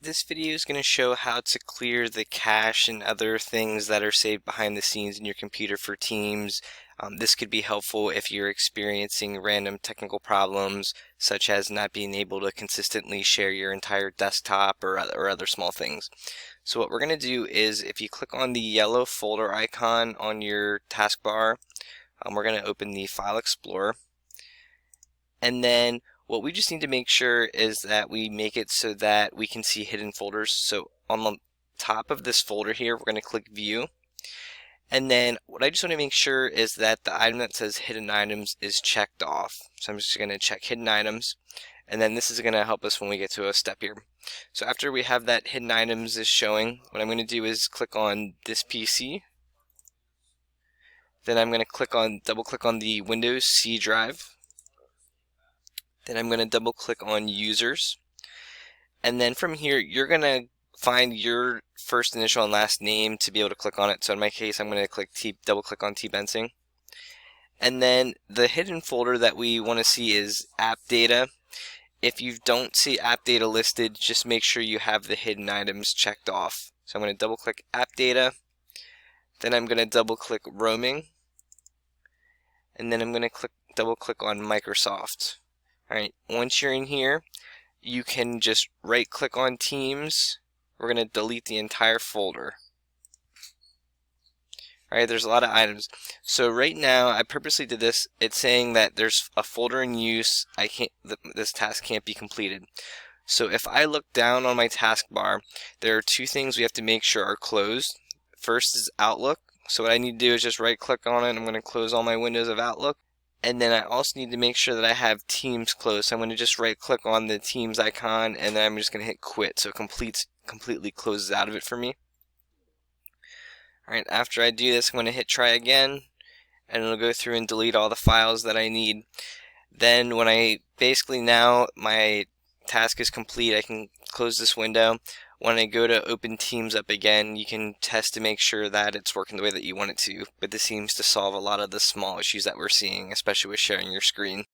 This video is going to show how to clear the cache and other things that are saved behind the scenes in your computer for Teams. This could be helpful if you're experiencing random technical problems, such as not being able to consistently share your entire desktop or other small things. So what we're going to do is, if you click on the yellow folder icon on your taskbar, we're going to open the File Explorer. And then what we just need to make sure is that we make it so that we can see hidden folders. So on the top of this folder here, we're going to click View. And then what I just want to make sure is that the item that says Hidden Items is checked off. So I'm just going to check Hidden Items. And then this is going to help us when we get to a step here. So after we have that Hidden Items is showing, what I'm going to do is click on this PC. Then I'm going to double click on the Windows C drive. Then I'm going to double click on Users. And then from here, you're going to find your first initial and last name to be able to click on it. So in my case, I'm going to double click on T. Bensing. And then the hidden folder that we want to see is App Data. If you don't see App Data listed, just make sure you have the hidden items checked off. So I'm going to double click App Data. Then I'm going to double click Roaming. And then I'm going to double click on Microsoft. Alright, once you're in here, you can just right click on Teams. We're going to delete the entire folder. Alright, there's a lot of items. So right now, I purposely did this. It's saying that there's a folder in use. This task can't be completed. So if I look down on my taskbar, there are two things we have to make sure are closed. First is Outlook. So what I need to do is just right click on it. I'm going to close all my windows of Outlook. And then I also need to make sure that I have Teams closed. So I'm going to just right click on the Teams icon, and then I'm just going to hit quit so it completely closes out of it for me. Alright, after I do this, I'm going to hit try again, and it'll go through and delete all the files that I need. Then now my task is complete, I can close this window. When I go to open Teams up again, you can test to make sure that it's working the way that you want it to. But this seems to solve a lot of the small issues that we're seeing, especially with sharing your screen.